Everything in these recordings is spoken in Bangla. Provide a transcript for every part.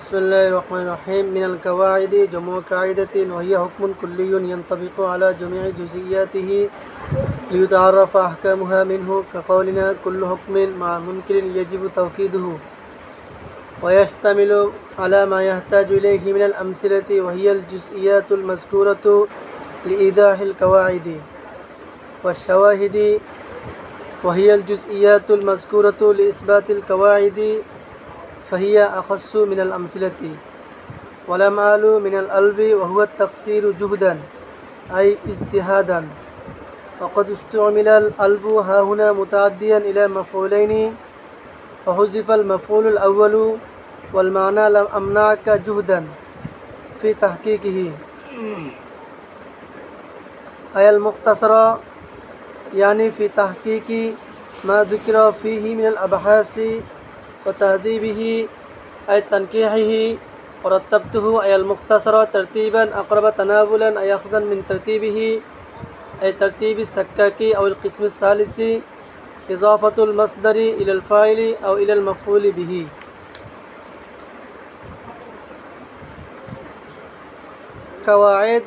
بسم الله الرحمن الرحيم من القواعد جمع قاعدة وهي حكم كلي ينطبق على جميع جزئياته ليتعرف أحكامها منه كقولنا كل حكم مع منكر يجب توكيده ويشتمل على ما يحتاج إليه من الأمثلة وهي الجزئيات المذكورة لإيضاح القواعد والشواهد وهي الجزئيات المذكورة لإثبات القواعد فهي أخص من الأمثلة والأمثال من الألب وهو التقصير جهدا أي اجتهادا وقد استعمل الألب ها هنا متعديا إلى مفعولين فحذف المفعول الأول والمعنى لم أمنعك جهدا في تحقيقه أي المختصر يعني في تحقيق ما ذكر فيه من الأبحاث وتهذيبه أي تنكيحه ورتبته أي المختصر ترتيبا أقرب تناولا أي أخذا من ترتيبه أي ترتيب السكاكي أو القسم الثالث إضافة المصدر إلى الفاعل أو إلى المفعول به قواعد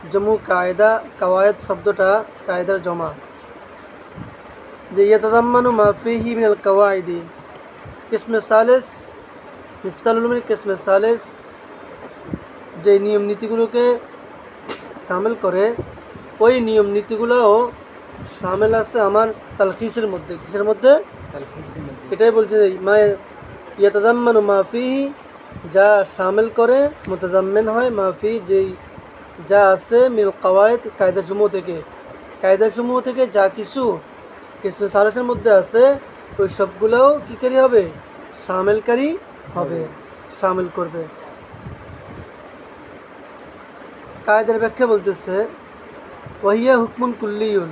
जमू कायदा कवायद शब्दटा कायदार जमा जे यतदम्मनु मा फीही मिनल कवाइदी किस्म सालिस मिफ्ताहुल उलूम किस्म सालिस যে নিয়ম নীতিগুলোকে শামিল করে ওই নিয়ম নীতিগুলোও শামিল আছে আমার তালখিসের মধ্যে কিসের মধ্যে এটাই বলছে মা ইয়াতাদাম্মানু মা ফীহি যা শামিল করে মুতাজাম্মিন হয় মা ফী যেই যা আছে মিল কওয়ায়েদ কায়দাসমূহ থেকে যা কিছু কিসমে সালিসের মধ্যে আছে ওই সবগুলোও কী করি হবে শামিলকারী হবে শামিল করবে কায়দার ব্যাখ্যা বলতেছে ওয়াহিয়া হুকমুন কুল্লিয়ুন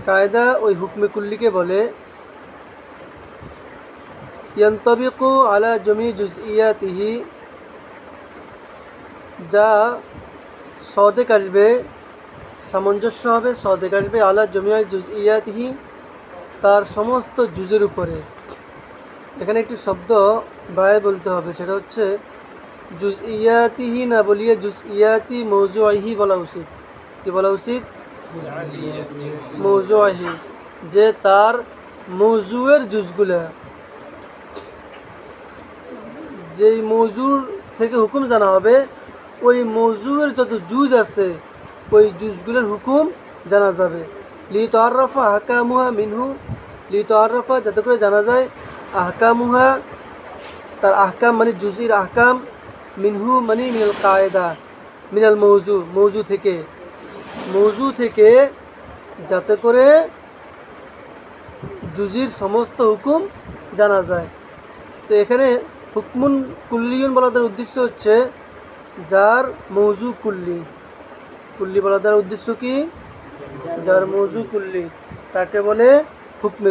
কায়দা ওই হুকমে কুল্লিকে বলে ইয়ানতাবিকু আলা জমি জুজইয়াতিহি যা সদেক আসবে সামঞ্জস্য হবে সদেক আসবে আলা জমিয়া জুজইয়াতিহি তার সমস্ত জুজের উপরে এখানে একটি শব্দ বায়ে বলতে হবে সেটা হচ্ছে জুজইয়াতিহি না বলিয়ে জুজইয়াতি মৌজুইহি বলা উচিত কি বলা উচিত মৌজুইহি যে তার মৌজুয়ের জুজগুলা যেই মৌজুর থেকে হুকুম জানা হবে ওই মৌজুয়ের যত জুজ আছে ওই জুজগুলোর হুকুম জানা যাবে লিতাআররাফা আহকামুহা মিনহু লিতাআররাফা যাতে করে জানা যায় আহকামুহা তার আহকাম মানে জুজির আহকাম মিনহু মানে মিনাল কায়দা মিনাল মৌজু থেকে যাতে করে জুজির সমস্ত হুকুম জানা যায় তো এখানে হুকমুন কুল্লিয়ুন বলার উদ্দেশ্য হচ্ছে যার মৌজু কুল্লি বলা দ্বারা উদ্দেশ্য কি যার মৌজু কুল্লি তাকে বলে হুকমে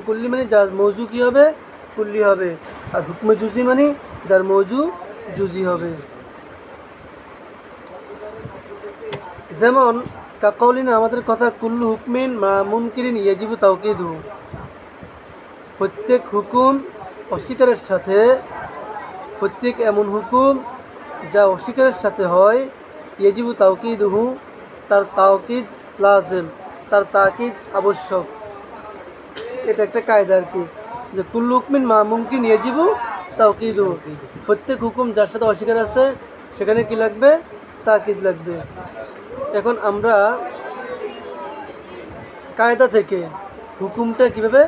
কুল্লি মানে যার মৌজু কি হবে কুল্লি হবে আর হুকমে জুজি মানে যার মৌজু জুজি হবে যেমন কাকাউলিনা আমাদের কথা কুল্লু হুকমিন মা মুনকিরিন ইয়াজিবু তাওকিদুহু প্রত্যেক হুকুম অস্বীকারের সাথে প্রত্যেক এমন হুকুম যা অস্বীকারের সাথে হয় ইয়াজিবু তাওকিদুহু তার তাওকিদ লাজিম তার তাকিদ আবশ্যক এটা একটা কায়দা আর কি যে কুল্লু হুকমিন মা মুমকিন ইয়াজিবু তাওকিদুহু প্রত্যেক হুকুম যার সাথে অস্বীকার আছে সেখানে কি লাগবে তাকিদ লাগবে এখন আমরা কায়দা থেকে হুকুমটা কিভাবে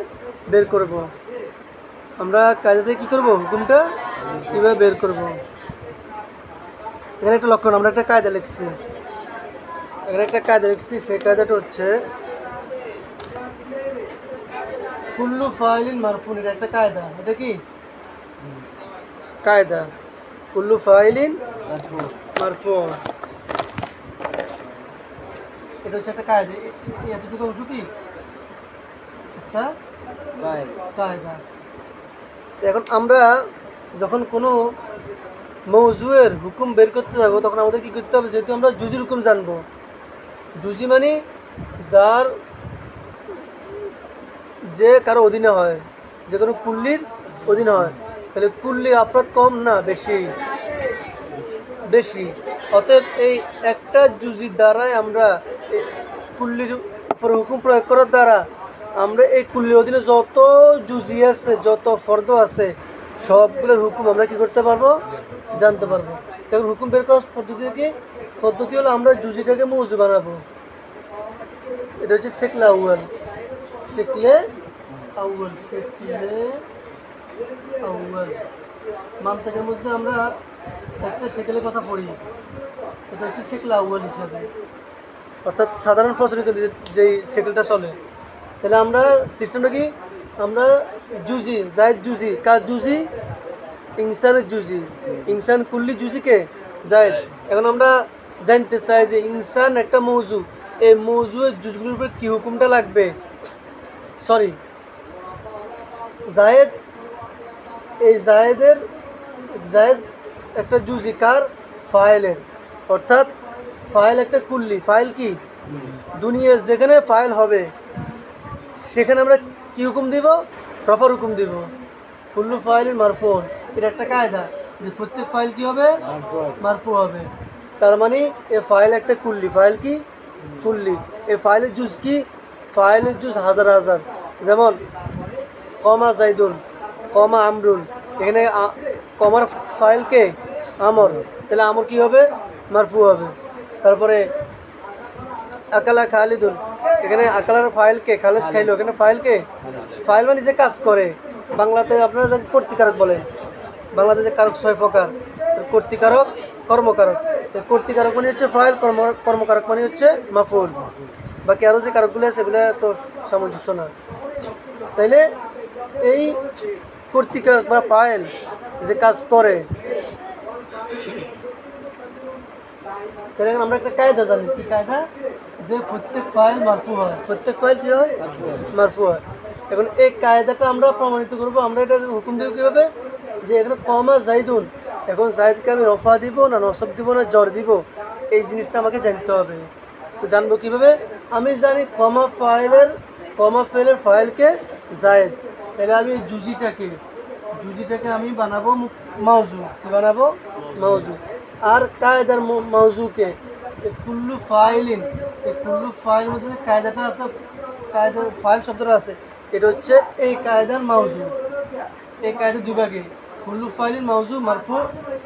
বের করব আমরা কায়দা থেকে কী করব হুকুমটা কীভাবে বের করব এখানে একটা লক্ষণ আমরা একটা কায়দা লিখছি সেই কায়দাটা হচ্ছে কুল্লু ফাইলিন মারফুন এটা একটা কায়দা এটা কি কায়দা কুল্লু ফাইলিন মারফুন এটা হচ্ছে একটা কায়দা এতটুকু অংশ কি একটা কায়দা এখন আমরা যখন কোনো মৌজুয়ের হুকুম বের করতে যাবো তখন আমাদের কী করতে হবে যেহেতু আমরা জুজির হুকুম জানবো জুজি মানে যার যে কারো অধীনে হয় যে কোনো কুল্লির অধীনে হয় তাহলে কুল্লি আফরাদ কম না বেশি? বেশি। অতএব এই একটা জুজি দ্বারাই আমরা কুল্লির উপরে হুকুম প্রয়োগ করার দ্বারা আমরা এই কুল্লির অধীনে যত জুজি আছে, যত ফর্দ আছে, সবগুলোর হুকুম আমরা কি করতে পারবো? জানতে পারবো। তখন হুকুম বের করার পদ্ধতি হলো আমরা জুজিটাকে মৌজু বানাবো। এটা হচ্ছে শেকলে আউয়াল। শেকলে আউয়াল, শেকলে আউয়াল। মান্তাকের মধ্যে আমরা চারটে শেকেলের কথা পড়ি। এটা হচ্ছে শেকলে আউয়াল হিসাবে, অর্থাৎ সাধারণ প্রচলিত যেই শেকেলটা চলে। তাহলে আমরা সিস্টেমটা কি? আমরা জুজি, জায়দ জুজি, কার জুজি? ইনসানের জুজি। ইনসান কুল্লি জুজিকে জায়দ। এখন আমরা জানতে চাই যে ইনসান একটা মৌজু, এই মৌজুয়ের জুজগুলোর উপর কী হুকুমটা লাগবে? সরি, জায়েদ, এই জায়েদ একটা জুজি কার? ফাইলের। অর্থাৎ ফাইল একটা কুল্লি। ফাইল কি? দুনিয়ার যেখানে ফাইল হবে সেখানে আমরা কি হুকুম দিব? প্রপার হুকুম দিব। কুল্লু ফাইল মারফুন, এটা একটা কায়দা যে প্রত্যেক ফাইল কি হবে? মারফু হবে। তার মানে এ ফাইল একটা কুল্লি। ফাইল কি? কুল্লি। এই ফাইলের জুজ কি? ফাইলের জুজ হাজার হাজার। যেমন কমা জাইদুন, কমা আমরুন, এখানে কমার ফাইলকে আমর, তাহলে আমর কি হবে? মারফু হবে। তারপরে আকালা খালিদুন, এখানে আকালার ফাইলকে, খালিদ খাইলো, এখানে ফাইলকে, ফাইল মানে যে কাজ করে। বাংলাতে আপনারা কর্তৃকারক বলেন। বাংলাতে যে কারক 6 প্রকার, কর্তৃকারক, কর্মকারক। কর্তৃকারক মানে হচ্ছে ফাইল, কর্মকারক মানে হচ্ছে মাফুল। বাকি আরও যে কারকগুলো আছে সেগুলো তো সামঞ্জস্য না। তাইলে এই কর্তৃকারক বা ফাইল যে কাজ করে, তাহলে আমরা একটা কায়দা জানি। কি কায়দা? যে প্রত্যেক ফাইল মারফু হয়। প্রত্যেক ফাইল কি হয়? মারফু হয়। এখন এই কায়দাটা আমরা প্রমাণিত করবো। আমরা এটা হুকুম দিব কীভাবে? যে এখানে কমা জাইদুন, এখন জাইদকে আমি রফা দিব না নসব দিব না জ্বর দিব, এই জিনিসটা আমাকে জানতে হবে। তো জানবো কীভাবে? আমি জানি কমা ফেলের ফাইলকে জায়েদ, তাহলে আমি জুজিটাকে আমি বানাবো মাউজু। কি বানাবো? মাউজু। আর কায়দার মাউজুকে কুল্লু ফাইলিন, এই কুল্লু ফাইল মধ্যে যে কায়দাটা আছে, কায়দার ফাইল শব্দটা আছে, এটা হচ্ছে এই কায়দার মাউজু। এই কায়দা দুই ভাগে, কুল্লু ফাইলিন মাউজু মারফু,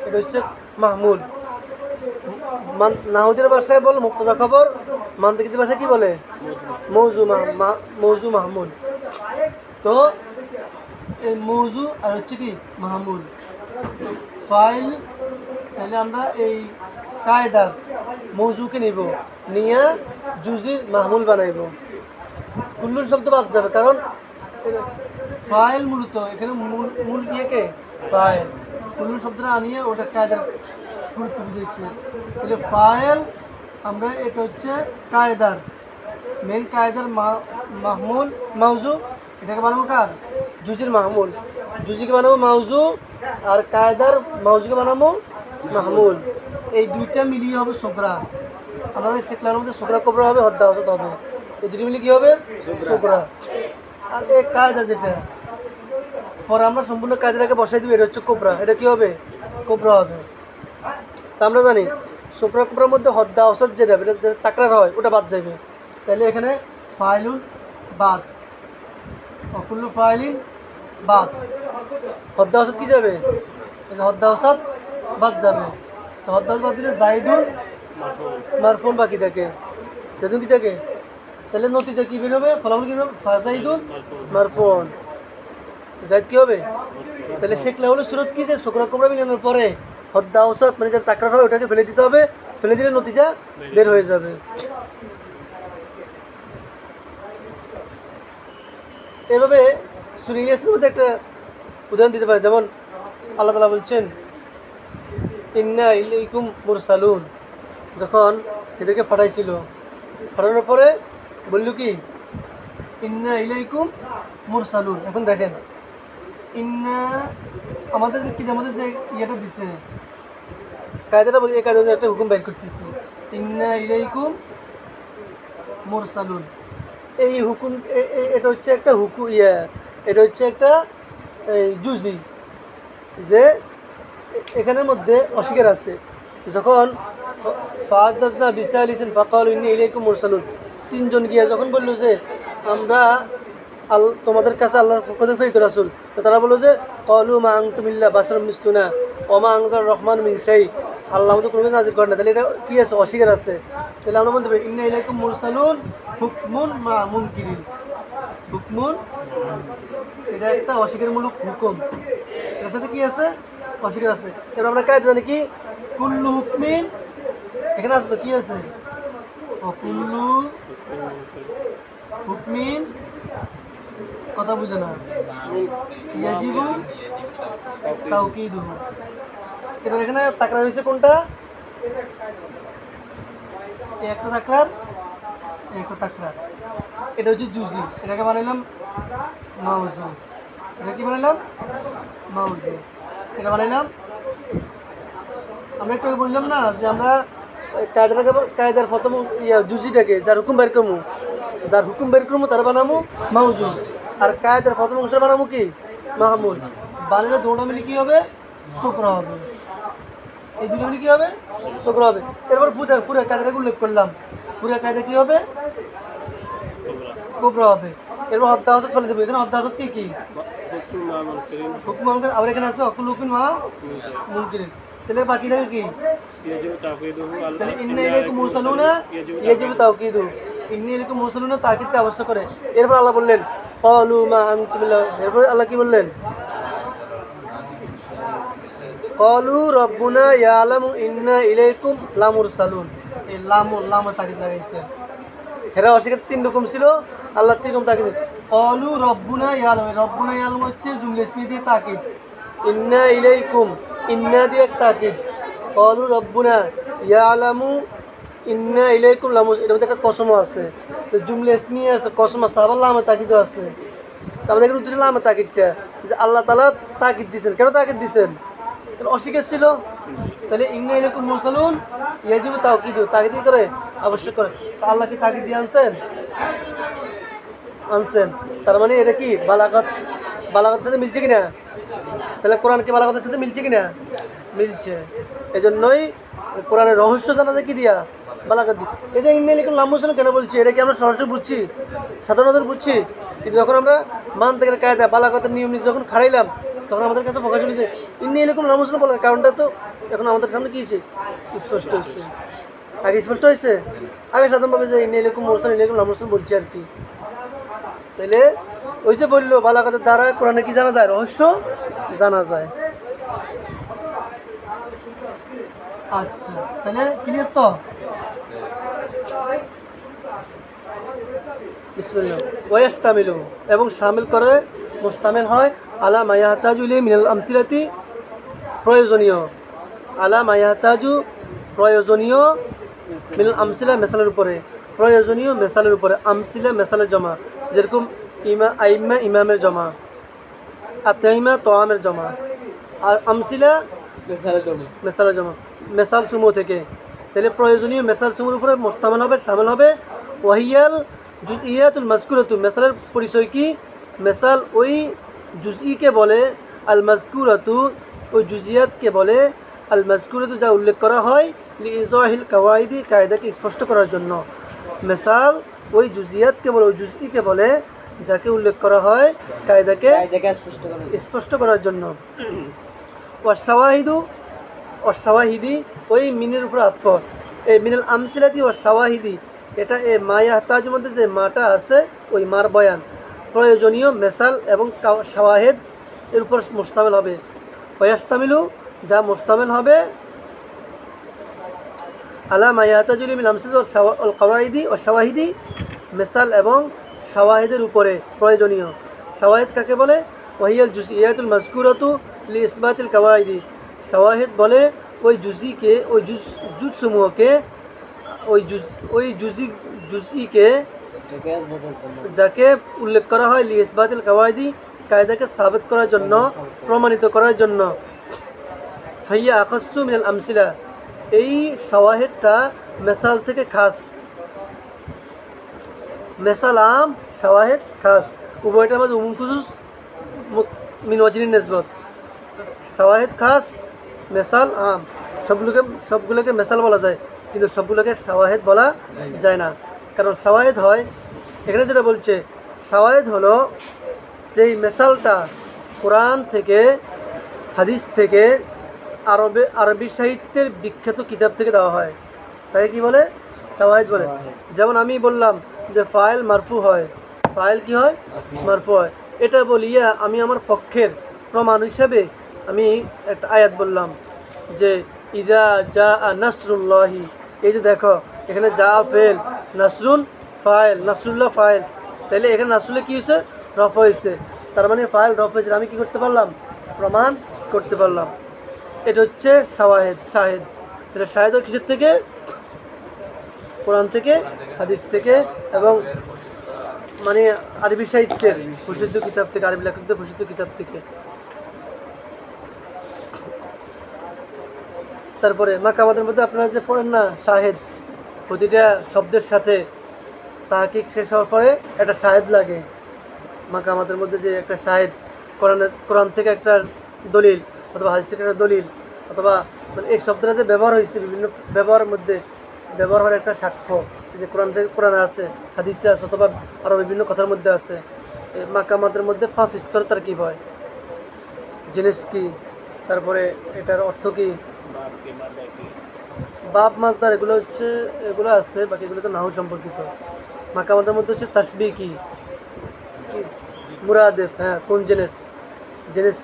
এটা হচ্ছে মাহমুল। নাহুদের ভাষায় বলে মুক্তদা খবর, মান্তিকিদের ভাষায় কি বলে? মৌজু মাহমুল। তো এই মৌজু আর হচ্ছে কি মাহমুল ফাইল। তাহলে আমরা এই কায়দার মৌজুকে নিব, নিয়ে জুজির মাহমুল বানাইব। কুল্লুর শব্দ বাদ যাবে, কারণ ফাইল মূলত এখানে মূল ইয়েকে ফাইল, কুল্লুর শব্দটা আনিয়ে ওটা কায়দার গুরুত্ব বুঝেছি। তাহলে ফাইল আমরা এটা হচ্ছে কায়দার মেন, কায়দার মাহমুল মাউজু, এটাকে বানাবো কার? জুজির মাহমুল। জুজিকে বানাবো মাউজু, আর কায়দার মাউজুকে বানাবো মাহমুল। এই দুইটা মিলিয়ে হবে সোকরা। আমাদের শেখলার মধ্যে সোকরা কোবরা হবে, হদ্দা হসত হবে। এই দুটো মিলিয়ে কী হবে? সোকরা। আর এই কায়দা যেটা পরে আমরা সম্পূর্ণ কায়দাটাকে বসাই দিব, এটা হচ্ছে কোবরা। এটা কি হবে? কোবরা হবে। তা আমরা জানি সোকরা কোবরার মধ্যে হদ্দা হসত যেটা তাকরার হয় ওটা বাদ যাবে। তাহলে এখানে ফাইলুন বাদ, অকুল্লু ফাইলিন বাদ, হদ্দা হসত কি যাবে? হদ্দা হসত বাদ যাবে। তো হদ্দা বাদ দিলে জাইদুন মারফুন বাকি থাকে, জাইদুন কি থাকে? তাহলে নতিজা কি বের হবে? ফলাফল কি হবে? ফাজাইদুন মারফুন, জাইদ কি হবে? তাহলে শেখলা হলো সুরত কি? যে সোকরা কোবরা মিলানোর পরে হদ্দা হসত মানে যার তাকরার হয় ওটাকে ফেলে দিতে হবে, ফেলে দিলে নতিজা বের হয়ে যাবে। এভাবে সূরা ইয়াসিনের মধ্যে একটা উদাহরণ দিতে পারে। যেমন আল্লাহ তাআলা বলছেন ইন্না ইলাইকুম মুরসালুন, যখন এদেরকে পাঠাইছিল, পাঠানোর পরে বলল কি? ইন্না ইলাইকুম মুরসালুন। এখন দেখেন ইন্না আমাদের কি, আমাদের যে ইয়েটা দিছে কায়দাটা বলি, এই কায়দা একটা হুকুম বের করতেছি, ইন্না ইলাইকুম মুরসালুন। এই হুকুম এটা হচ্ছে একটা এটা হচ্ছে একটা জুজি। যে এখানের মধ্যে অস্বীকার আছে। যখন ফাজাজনা বিসা আলিসেন ফাকাল ইন্নী ইলাইকুম মুরসালুন, তিনজন গিয়ে যখন বললো যে আমরা তোমাদের কাছে আল্লাহর পক্ষ থেকে প্রেরিত রাসূল, তো তারা বললো যে ক্বালু মা আনতুম ইল্লা বাশারুম মিসলুনা ওয়া মা আনজার রহমান মিন শাই, আল্লাহ আমাদের কোনো কিছু নাযিল করেন না। তাহলে এটা কি আছে? অস্বীকার আছে। তাহলে আমরা বলতে পারি ইন্না ইলাইকুম মুরসালুন হুকমুন মা মুনকিরিন। হুকমুন এটা একটা অস্বীকারমূলক হুকুম, এর সাথে কি আছে? অস্বীকার আছে। এবার আমরা কায়দা জানি কি? কুল্লু হুকমিন, এখানে আছে তো কি আছে? ও কুল্লু হুকমিন, কথা বুঝে না, ইয়াজিবু তাওকিদুহু। এবার এখানে তাকরার হয়েছে কোনটা? একটা তাকরার, একটা তাকরার। এটা হচ্ছে জুজি, এটাকে বানাইলাম মাউজু। এটা কি বানাইলাম? মাউজু। এটা বানাইলাম। আমরা একটু বললাম না যে আমরা কায়দার প্রথম জুজিটাকে যার হুকুম বের করবো, যার হুকুম বের করবো তার বানামো মাউজু, আর কায়দার প্রথম অংশ বানামো কি? মাহমুদ। বানালে দুটো মিলে কি হবে? শুকরা হবে। এই দুটো মিলে কি হবে? শুকরা হবে। এরপর পুরো কায়দাটাকে উল্লেখ করলাম, পুরো কায়দা কি হবে? কুবরা হবে। এরপর হত্যা হাসত ফেলে দেবো। এখানে হত্যা হাসত কি? হুকুম মুনকির। আবার এখানে আছে অকুল হুকুম মা মুনকিরিন। তাহলে বাকি থাকে কি? তাহলে ইন্না ইলাইকুম মুরসালুনা ইয়াজিবু তাওকিদু। ইন্নী ইলাইকুম মুরসালুনা তাকিদকে আবশ্যক করে। এরপর আল্লাহ বললেন ক্বালু মা আনতুম ইল্লা, এরপর আল্লাহ কি বললেন? ক্বালু রাব্বুনা ইয়ালামু ইন্না ইলাইকুম লামুরসালুন। এই লাম তাকিদ লাগাইছে। হেরা অস্বীকার তিন রকম ছিল, আল্লাহ তিন রকম তাকিদ। ক্বালু রাব্বুনা ইয়ালামু, রাব্বুনা ইয়ালামু হচ্ছে জুমলা ইসমি দিয়ে তাকিদ। ইন্না ইলাইকুম, ইন্না দিয়ে তাকিদ। ক্বালু রাব্বুনা ইয়ালামু ইন্না ইলাইকুম লামুর, এর মধ্যে একটা কসম আছে, তো জুমলা ইসমি আছে, কসম আছে, আবার লামে তাকিদও আছে। তারপরে এখানে উত্তর লামে তাকিদটা যে আল্লাহ তাআলা তাকিদ দিয়েছেন। কেন তাকিদ দিয়েছেন? অস্বীকার ছিল। তাহলে ইন্না ইলাইকুম মুরসালুন ইয়াজিবু তাওকিদু, তাকিদ করে আবশ্যক করে। তা আল্লাহ কি তাকিদ দিয়ে আনছেন? আনছেন। তার মানে এটা কি বালাগতের সাথে মিলছে কিনা? তাহলে কোরআন কি বালাগতের সাথে মিলছে কিনা? মিলছে। এই জন্যই কোরআনের রহস্য জানা যায় কি দিয়া? বালাগত দি। এই যে ইন্না ইলাইকুম লামুরসালুন কেন বলছি? এটা কি আমরা সরাসরি বুঝছি, সাধারণত বুঝছি? কিন্তু যখন আমরা মান থেকে কায়দা বালাগতের নিয়ম নীতি যখন খাড়াইলাম, তখন আমাদের কাছে প্রকাশ হয়েছে ইন্নী ইলাইকুম লামুরসালুন বলার কারণটা তো এখন আমাদের সামনে কি হয়েছে? স্পষ্ট হয়েছে। আগে স্পষ্ট হয়েছে, আগে সাধারণভাবে যে ইন্নী ইলাইকুম মুরসালুন ইলাইকুম লামুরসালুন বলছি আর কি। তাইলে ওই যে বললো বালাগতের দ্বারা কোরআনে কি জানা যায়? রহস্য জানা যায়। আচ্ছা, তাহলে ক্লিয়ার তো? বিসমিল্লাহ। ওয়াস্তামিলু, এবং শামিল করে, মুস্তামিল হয় আলা মা ইয়াহতাজু ইলাইহি মিনাল আমসিলাতি, প্রয়োজনীয়, আলা মা ইয়াহতাজু প্রয়োজনীয়, মিনাল আমসিলা মেসালের উপরে, প্রয়োজনীয় মেসালের উপরে। আমসিলা মেসালের জমা, যেরকম আইম্মা ইমামের জমা, আতাইমা তোয়ামের জমা, আর আমসিলা মেসালের জমা, মেসাল সমূহ থেকে। তাহলে প্রয়োজনীয় মেসাল সমূহের উপরে মুস্তামিল হবে, শামিল হবে। ওয়াহিয়াল জুজইয়াতুল মাযকুরাতু, মেসালের পরিচয় কি? মেসাল ওই জুজইকে বলে, আল মাযকুরাতু ওই জুজিয়াতকে বলে, আল মাযকুরাতু যা উল্লেখ করা হয়, লিইজাহিল কাওয়াইদি কায়দাকে স্পষ্ট করার জন্য। মেসাল ওই জুজিয়াতকে বলে, ওই জুজইকে বলে যাকে উল্লেখ করা হয় কায়দাকে স্পষ্ট করার জন্য। ওয়াশাওয়াহিদু, ওয়াশাওয়াহিদি ওই মিনের উপর আতফ। এই মিনাল আমসিলাতি ওয়াশাওয়াহিদি, এটা এই মা ইয়াহতাজুর মধ্যে যে মাটা আছে ওই মার বয়ান, প্রয়োজনীয় মেসাল এবং শাওয়াহিদ এর উপর মুস্তামিল হবে। ওয়াস্তামিলু যা মুস্তামিল হবে আলা মা ইয়াহতাজু মিনাল আমসিলাতি ওয়াল কাওয়াইদি ওয়াশ শাওয়াহিদি, মেসাল এবং শাওয়াহিদের উপরে প্রয়োজনীয়। শাওয়াহিদ কাকে বলে? ওয়াহিয়াল জুজইয়াতুল মাযকুরাতু লিইসবাতিল কাওয়াইদি, শাওয়াহিদ বলে ওই জুজিকে, ওই জুজসমূহকে, ওই জুজইকে যাকে উল্লেখ করা হয় লিইসবাতিল কাওয়াইদি কায়দাকে সাবিত করার জন্য, প্রমাণিত করার জন্য। ফাইয়া আখাসু মিনাল আমসিলা, এই শাওয়াহিদটা মেসাল থেকে খাস। মেসাল আম, শাওয়াহিদ খাস, উভয়টার মাঝে উমুম খুসুস মিন ওয়াজহিন নিসবত। শাওয়াহিদ খাস, মেসাল আম। সবগুলোকে মেসাল বলা যায়, কিন্তু সবগুলোকে শাওয়াহিদ বলা যায় না। কারণ শাওয়াহিদ হয়, এখানে যেটা বলছে শাওয়াহিদ হলো যেই মেসালটা কোরআন থেকে, হাদিস থেকে, আরবি সাহিত্যের বিখ্যাত কিতাব থেকে দেওয়া হয়, তাকে কি বলে? শাওয়াহিদ বলে। যেমন আমি বললাম যে ফাইল মারফু হয়, ফাইল কি হয়? মারফু হয়। এটা বলিয়া আমি আমার পক্ষের প্রমাণ হিসাবে আমি একটা আয়াত বললাম যে ইদা জা নাসরুল্লাহি, এই যে দেখো এখানে যা ফেল, নাসরুন ফাইল, নাসরুল্লাহ ফাইল, তাহলে এখানে নাসরুল্লাহ কী হয়েছে? রফ হয়েছে, তার মানে ফাইল রফ হয়েছে, আমি কি করতে পারলাম? প্রমাণ করতে পারলাম। এটা হচ্ছে শাওয়াহিদ, শাহিদ। তাহলে শাহিদ কিসের থেকে? কোরআন থেকে, হাদিস থেকে, এবং মানে আরবি সাহিত্যের প্রসিদ্ধ কিতাব থেকে, আরবি লেখকদের প্রসিদ্ধ কিতাব থেকে। তারপরে মাকামাতের মধ্যে আপনারা যে পড়েন না শাহেদ, প্রতিটা শব্দের সাথে তাহকিক শেষ হওয়ার পরে একটা শাহেদ লাগে। মাকামাতের মধ্যে যে একটা শাহেদ, কোরআন থেকে একটা দলিল, অথবা হাদিস থেকে একটা দলিল, অথবা মানে এই শব্দটা যে ব্যবহার হয়েছে বিভিন্ন ব্যবহারের মধ্যে, ব্যবহার হওয়ার একটা সাক্ষ্য, যে কোরআনে আছে, হাদিসে আছে, অথবা আরও বিভিন্ন কথার মধ্যে আছে। এই মাকামাতের মধ্যে 5 স্তর তারকিব হয়। জিনিস কি, তারপরে এটার অর্থ কি, বাপ মাজদার, এগুলো আছে, বাকি এগুলো তো নাহু সম্পর্কিত। মাকামাতের মধ্যে হচ্ছে তাসবিহ কি, মুরাদেফ, হ্যাঁ কোন জিনিস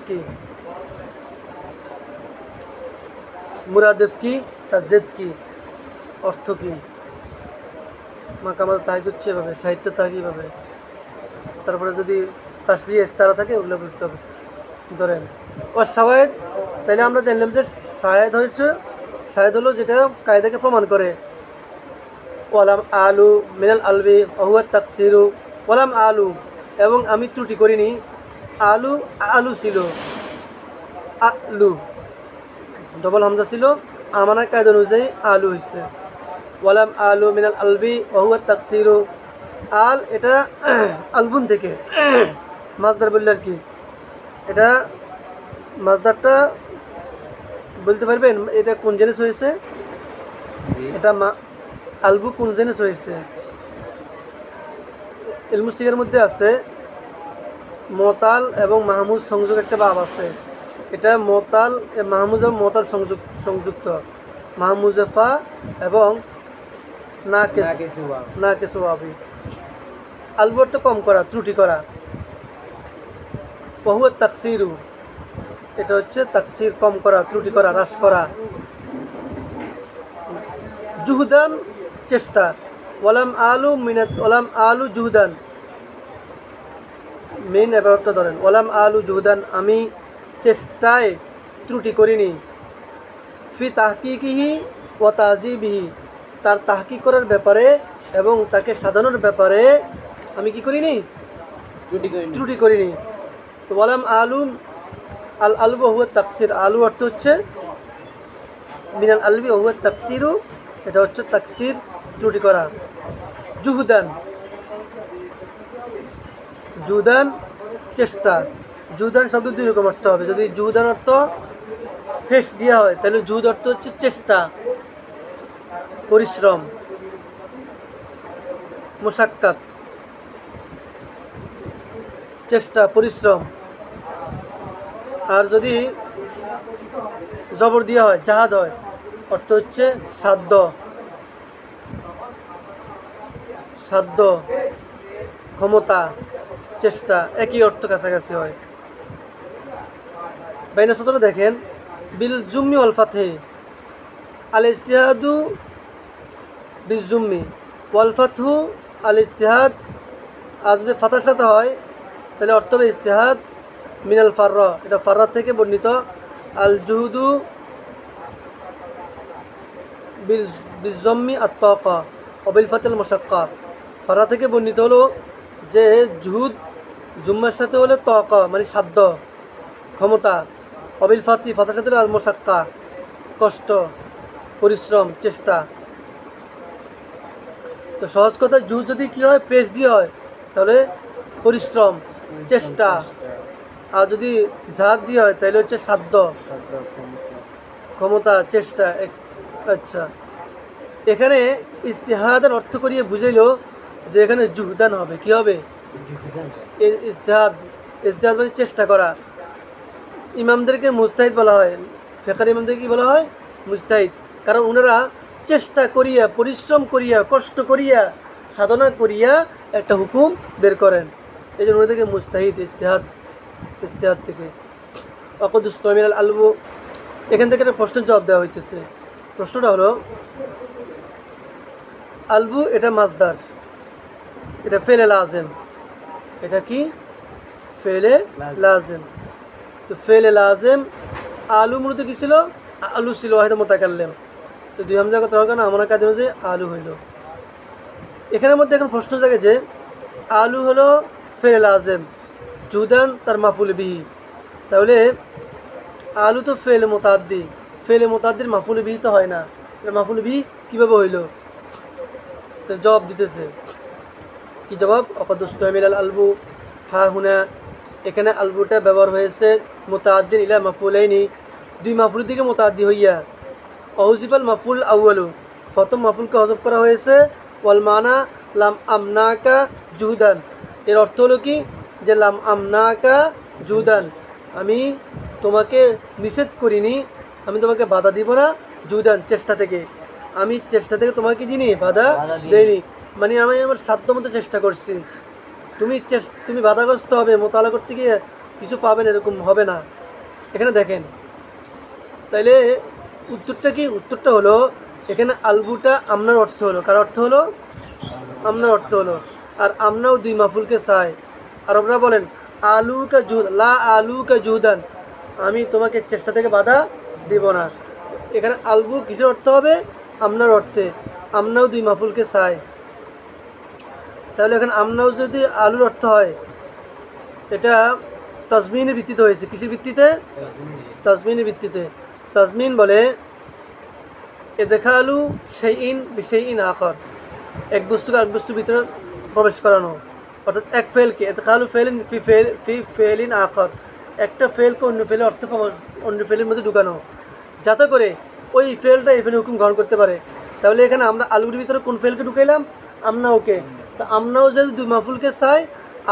কি, মুরাদেফ কি, তাজেদ কি, অর্থ কি। মাকামাত তাহিক হচ্ছে এভাবে, সাহিত্য তাহিক এইভাবে। তারপরে যদি তাসবিহ ইস্তারা থাকে ওগুলো বুঝতে হবে। ধরেন ও শাওয়াহিদ, তাইলে আমরা জানলাম যে শাহেদ হলো যেটা কায়দাকে প্রমাণ করে। ওয়ালাম আলু মিনাল আলবি অহুয়া তাকসিরু, ওয়ালাম আলু, এবং আমি ত্রুটি করিনি। আলু ছিল, আলু ডবল হামজা ছিল, আমানার কায়দা অনুযায়ী আলু হয়েছে। ওয়ালাম আলু মিনাল আলবি অহুয়া তাকসিরু, আল এটা আলবুন থেকে মাজদার বললে আর কি, এটা মাজদারটা বলতে পারবেন এটা কোন জিনিস হয়েছে? এটা আলবু কোন জিনিস হয়েছে? ইলমুসিগের মধ্যে আছে মতাল এবং মাহমুদ সংযোগ একটা বাব আছে। এটা মতাল, মাহমুজ এবং মতাল সংযুক্ত, মাহমুজেফা এবং না কেসু আবি। আলবু অর্থ কম করা, ত্রুটি করা। বহু তাকসিরু, এটা হচ্ছে তাকসির, কম করা, ত্রুটি করা, হ্রাস করা। জুহদান চেষ্টা, ওয়ালাম আলু জুহদান, মেইন ব্যাপারটা ধরেন, ওয়ালাম আলু জুহদান, আমি চেষ্টায় ত্রুটি করিনি। ফি তাহকিকিহি ওয়া তাহজিবিহি, তার তাহকিক করার ব্যাপারে এবং তাকে সাজানোর ব্যাপারে আমি কি করিনি? ত্রুটি করিনি। তো ওয়ালাম আলু, আলবু হুয়া তাকসির, আলু অর্থ হচ্ছে মিনাল আলবি হুয়া তাকসিরু, এটা হচ্ছে তাকসির, ত্রুটি করা। জুহদান চেষ্টা। জুহদান শব্দ 2 রকম অর্থ হবে। যদি জুহদান অর্থ ফেস দেওয়া হয় তাহলে জুহদ অর্থ হচ্ছে চেষ্টা, পরিশ্রম, মুশাক্কাত, চেষ্টা, পরিশ্রম। আর যদি জবর দেওয়া হয়, জাহাদ হয়, অর্থ হচ্ছে সাধ্য, ক্ষমতা, চেষ্টা, একই অর্থ কাছাকাছি হয়। বাইনা সতরে দেখেন বিল জুম্মি ওয়াল ফাতহি, আল ইজতিহাদু বিল জুম্মি ওয়াল ফাতহু আল ইজতিহাদ। আর যদি ফাতার সাথে হয় তাহলে অর্থ হবে ইজতিহাদ মিনাল ফাররা, এটা ফাররা থেকে বর্ণিত। আল জুহুদু বিল জম্মি আত-তাকা ওয়া বিল ফাতিল মুশাক্কা, ফাররা থেকে বর্ণিত হলো যে জুহুদ জুম্মার সাথে হলে তাকা মানে সাধ্য, ক্ষমতা, অবিল ফাতি ফাতার সাথে আল মুশাক্কা কষ্ট, পরিশ্রম, চেষ্টা। তো সহজ কথা, জুহুদ যদি কী হয় পেশ দিয়ে হয় তাহলে পরিশ্রম, চেষ্টা, আর যদি জাত দিয়ে হয় তাহলে হচ্ছে সাধ্য, ক্ষমতা, চেষ্টা। আচ্ছা, এখানে ইস্তিহাদের অর্থ করিয়ে বুঝাইল যে এখানে জুহদান হবে। কি হবে? ইস্তিহাদ। ইস্তিহাদ মানে চেষ্টা করা। ইমামদেরকে মুজতাহিদ বলা হয়, ফিকহের ইমামদেরকে কি বলা হয়? মুজতাহিদ। কারণ ওনারা চেষ্টা করিয়া, পরিশ্রম করিয়া, কষ্ট করিয়া, সাধনা করিয়া একটা হুকুম বের করেন। এই জন্য ওনাদেরকে মুজতাহিদ, ইস্তিহাদ। ইস্তিহাদ থেকে অকদুস্তমিনাল আলবু। এখান থেকে একটা প্রশ্নের জবাব দেওয়া হইতেছে। প্রশ্নটা হলো, আলবু এটা মাজদার, এটা ফেলে লাজেম। এটা কি? ফেলে লাজেম। তো ফেলে লাজেম আলু মূলত কি ছিল? আলু ছিল, হয়তো মোতাকাল্লেম। তো দুই হামজা কথা হোক না, আমার কাজ অনুযায়ী আলু হইল। এখানের মধ্যে এখন প্রশ্ন জাগে যে আলু হলো ফেলে লাজেম, জুদান তার মাফুল বিহি। তাহলে আলু তো ফেলে মোতাদ্দি, ফেলে মোতাদ্দির মাফুল বিহি তো হয় না। মাফুল বিহি কীভাবে হইল? জবাব দিতেছে। কি জবাব? অকদুস্তমিনাল আলবু হা হুনা। এখানে আলবুটা ব্যবহার হয়েছে মুতাআদ্দিন ইলা মাফুলাইনি, দুই মাফুল দিকে মুতাআদ্দি হইয়া। অহুজিফাল মাফুল আউয়ালু, প্রথম মাফুলকে হজব করা হয়েছে। ওয়াল মানা লাম আমনাকা জুহদান, এর অর্থ হলো কি? যে লাম আমনাকা জুহদান, আমি তোমাকে নিষেধ করিনি, আমি তোমাকে বাধা দিব না। জুহদান চেষ্টা থেকে, আমি চেষ্টা থেকে তোমাকে দিইনি, বাধা দেয়নি। মানে আমি আমার সাধ্য মতো চেষ্টা করছি। তুমি বাধাগ্রস্ত হবে, মোতালা করতে গিয়ে কিছু পাবেন, এরকম হবে না। এখানে দেখেন, তাইলে উত্তরটা কি? উত্তরটা হলো এখানে আলবুটা আমনার অর্থ হলো। কার অর্থ হলো? আমনার অর্থ হলো। আর আমনাও দুই মাফুলকে চায়। আরবরা বলেন আলু কা জুদ, লা আলু কা জুদান, আমি তোমাকে চেষ্টা থেকে বাধা দিব না। এখানে আলবু কিসের অর্থ হবে? আমনার অর্থে। আমনাও দুই মাফুলকে চায়। তাহলে এখন আমনাও যদি আলুর অর্থ হয়, এটা তাজমিনের ভিত্তিতে হয়েছে। কিসের ভিত্তিতে? তাজমিনের ভিত্তিতে। তাজমিন বলে এদেখালু সেইইন বিশেইন আখর, এক বস্তুকে আরেক বস্তুর ভিতরে প্রবেশ করানো। অর্থাৎ এক ফেলকে এদেখালু ফেলিন ফি ফেলিন আখর, একটা ফেলকে অন্য ফেলে অর্থ অন্য ফেলের মধ্যে ঢুকানো, যাতে করে ওই ফেলটা এই ফেলে হুকুম গ্রহণ করতে পারে। তাহলে এখানে আমরা আলুর ভিতরে কোন ফেলকে ঢুকাইলাম? আমনা। ওকে, তা আমনাও যদি দুই মাফুলকে চাই,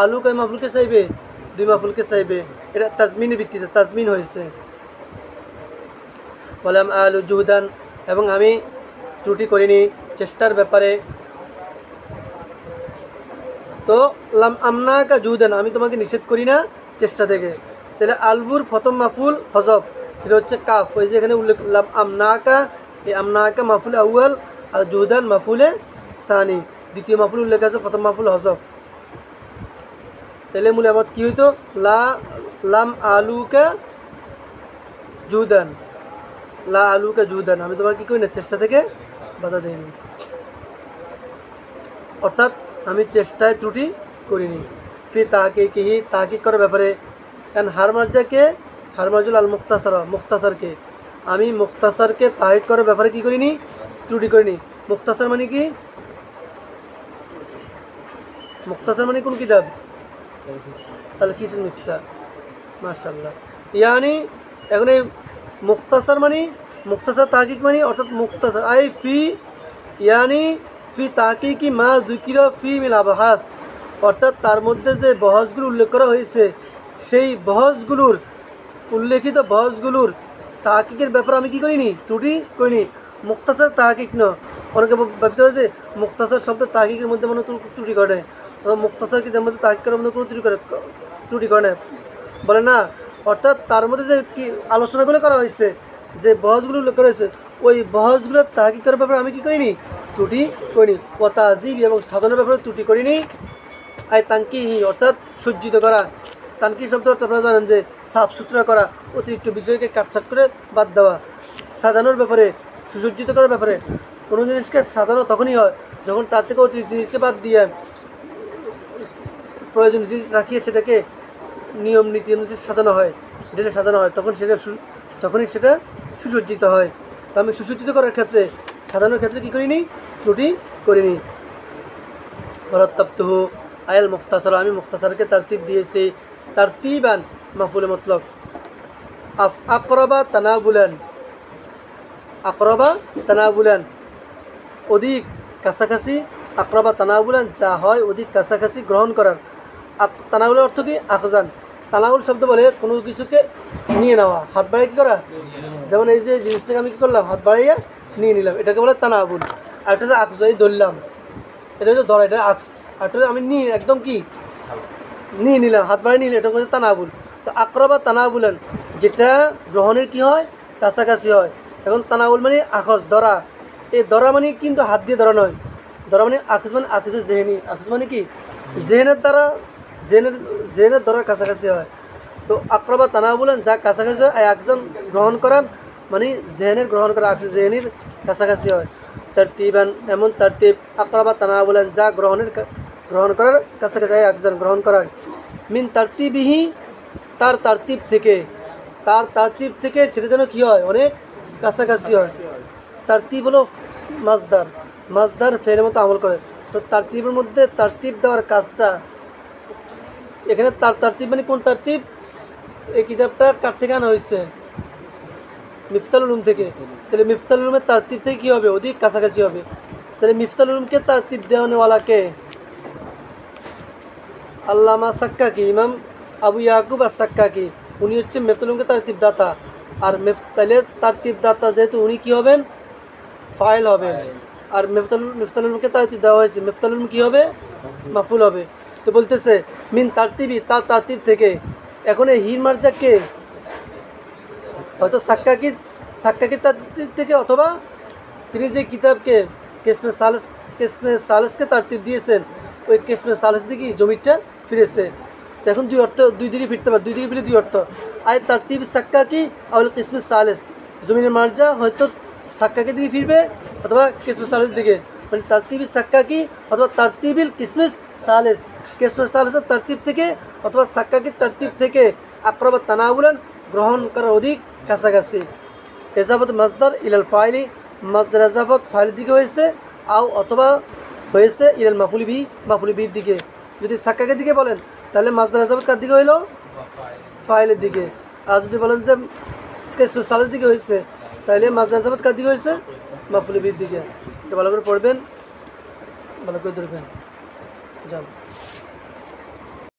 আলু কয় মাফুলকে চাইবে? দুই মাফুলকে চাইবে। এটা তাজমিনের ভিত্তিতে তাজমিন হয়েছে। বললাম আলু জুহদান, এবং আমি ত্রুটি করিনি চেষ্টার ব্যাপারে। তো লাম আমনা কা জুহদান, আমি তোমাকে নিষেধ করি না চেষ্টা থেকে। তাহলে আলবুর প্রথম মাফুল হজব, সেটা হচ্ছে কাফ। ওই যে এখানে উল্লেখ লাম আমনা কা, এই আমনা কা মাফুলে আউয়াল, আর জুহদান মাফুলে সানি, দ্বিতীয় মাফুল উল্লেখ আছে, প্রথম মাফুল হজব। তাহলে মূল আবাদ কি হইতো? লাম আলু কা জুহদান, লা আলু কা জুহদান, আমি তোমার কি করি না চেষ্টা থেকে বাধা দেয়নি। অর্থাৎ আমি চেষ্টায় ত্রুটি করিনি। ফির তাকে কি তাকিক করার ব্যাপারে, কারণ হারমার্জাকে হারমার্জুল আল মুখতাসার, মুখতাসারকে আমি মুখতাসারকে তাহিক করার ব্যাপারে কি করিনি? ত্রুটি করিনি। মুখতাসার মানে কি? মুখতাসার মানে কোন কিতাব? তালখিসুল মিফতাহ। মাশাআল্লাহ। ইয়ানি এখন এই মুখতাসার মানে, মুখতাসার তাহকিক মানে, অর্থাৎ মুখতাসার আই ফি, ইয়ানি ফি তাহকিকি মা যুকিরা ফি মিল আবহাস, অর্থাৎ তার মধ্যে যে বহসগুলো উল্লেখ করা হয়েছে, সেই বহসগুলোর, উল্লেখিত বহসগুলোর তাহকিকের ব্যাপারে আমি কি করিনি? ত্রুটি করিনি। মুখতাসার তাহকিক ন, অনেকে ভাবতে পারে যে মুখতাসার শব্দের তাহকিকের মধ্যে মনে ত্রুটি ঘটে, মুখতাসার কি তার মধ্যে তাহকিক করার মধ্যে কোনো ত্রুটি করে না, বলে না। অর্থাৎ তার মধ্যে যে কি আলোচনাগুলো করা হয়েছে, যে বহসগুলো উল্লেখ করা হয়েছে, ওই বহসগুলোর তাহকিক করার ব্যাপারে আমি কি করিনি? ত্রুটি করিনি। ও তাজিব, এবং সাধনের ব্যাপারে ত্রুটি করিনি। আই তানকি, অর্থাৎ সজ্জিত করা। তানকি শব্দ আপনারা জানেন যে সাফ সুতরা করা, অতিরিক্ত বিষয়কে কাটছাট করে বাদ দেওয়া। সাজানোর ব্যাপারে, সুসজ্জিত করার ব্যাপারে, কোনো জিনিসকে সাজানো তখনই হয় যখন তার থেকে অতিরিক্ত জিনিসকে বাদ দিয়ে প্রয়োজন জিনিস রাখিয়ে সেটাকে নিয়ম নীতি অনুযায়ী সাজানো হয়, যেটা সাজানো হয় তখনই সেটা সুসজ্জিত হয়। তো আমি সুসজ্জিত করার ক্ষেত্রে, সাজানোর ক্ষেত্রে কী করিনি? ত্রুটি করিনি। ভরত্তাপ্তহু আয়াল মুখতাসার, আমি মুখতাসারকে তারতিব দিয়েছি। তারতিবান মাফুল মতলক। আকরাবা তানাবুলান, আকরাবা তানাবুলান অধিক কাছাকাছি, আকরাবা তানাবুলান যা হয় অধিক কাছাকাছি গ্রহণ করার। তানাউলের অর্থ কি? আখজান। তানাউল শব্দ বলে কোনো কিছুকে নিয়ে নেওয়া, হাত বাড়িয়ে কী করা। যেমন এই যে জিনিসটাকে আমি কী করলাম, হাত বাড়াইয়া নিয়ে নিলাম, এটাকে বলে তানাবুল। আর একটা হচ্ছে আকজ, এই ধরলাম, এটা হচ্ছে ধরা, এটা আকস। আর একটা আমি নিয়ে একদম কি নিয়ে নিলাম, হাত বাড়িয়ে নিলে, এটা হচ্ছে তানাবুল। তো আকরাবা তানাবুলান যেটা গ্রহণের কি হয়, কাছাকাছি হয়। এখন তানাউল মানে আখজ, ধরা। এই ধরা মানে কিন্তু হাত দিয়ে ধরা নয়, ধরা মানে আখজ, মানে আখজে জেহেনি। আখজ মানে কি জেহেনের দ্বারা, জেহেনের ধরার কাছাকাছি হয়। তো আকরাবা তানাবুলান যা কাছাকাছি হয়, এই আকজান গ্রহণ করার মানে জেহেনের গ্রহণ করা, আকজ জেহেনির কাছাকাছি হয়। তারতিবান এমন তারতিব, আকরাবা তানাবুলান যা গ্রহণ করার কাছাকাছি, এই আকজান গ্রহণ করার। মিন তারতিবিহি তার তারতিব থেকে, তার তারতিব থেকে সেটা যেন কী হয়, অনেক কাছাকাছি হয়। তারতিব হলো মাজদার, মাজদার ফেরের মতো আমল করে। তো তারতিবের মধ্যে তারতিব দেওয়ার কাজটা এখানে, তার তারতিব মানে কোন তারতিব? এই কিতাবটা কার থেকে আনা হয়েছে? মিফতাল উলুম থেকে। তাহলে মিফতাল উলুমের তারতিব থেকে কী হবে, অধিক কাছাকাছি হবে। তাহলে মিফতাল উলুমকে তারতিব দেওয়ানেওয়ালাকে আল্লামা সাক্কাকি, ইমাম আবু ইয়াকুব আর সাক্কাকি, উনি হচ্ছে মিফতাল উলুমকে তারতিব দাতা। আর তাহলে তারতিব দাতা যেহেতু উনি কী হবেন, ফাইল হবেন। আর মিফতাল উলুমকে তারতিব দেওয়া হয়েছে, মিফতাল উলুম কী হবে, মাফুল হবে। তো বলতেছে মিন তারতিবি তার তারতিব থেকে। এখন এই হির মার্জাকে হয়তো সাক্কাকির তারতিব থেকে, অথবা তিনি যে কিতাবকে কেসমে সালেসকে তারতিব দিয়েছেন, ওই কেসমে সালেস দিকে জমিটা ফিরেছে। তো এখন দুই অর্থ, দুই দিকে ফিরতে পারে, দুই দিকে ফিরে দুই অর্থ। আয় তারতিব সাক্কাকি আর কেসমে সালেস, জমিনের মার্জা হয়তো সাক্কাকের দিকে ফিরবে অথবা কেসমে সালেস দিকে, মানে তারতিবি সাক্কাকি অথবা তারতিবিল কিসমিস সালেস, কেসমে সালেসের তারতিব থেকে অথবা সাক্কাকির তারতিব থেকে আকরাবা তানাবুলান গ্রহণ করার অধিক কাছাকাছি। এজাবত মাজদার ইলাল ফাইলি, মাজদার এজাবত ফাইলের দিকে হয়েছে, আও অথবা হয়েছে ইলাল মাফুলি বির দিকে। যদি সাক্কাকের দিকে বলেন তাহলে মাজদার এজাবত কার দিকে হইল, ফাইলের দিকে। আর যদি বলেন যে কেসমে সালেস দিকে হয়েছে, তাহলে মাজদার এজাবত কার দিকে হয়েছে, মাফুলি বির দিকে। ভালো করে পড়বেন, ভালো করে ধরবেন, যান।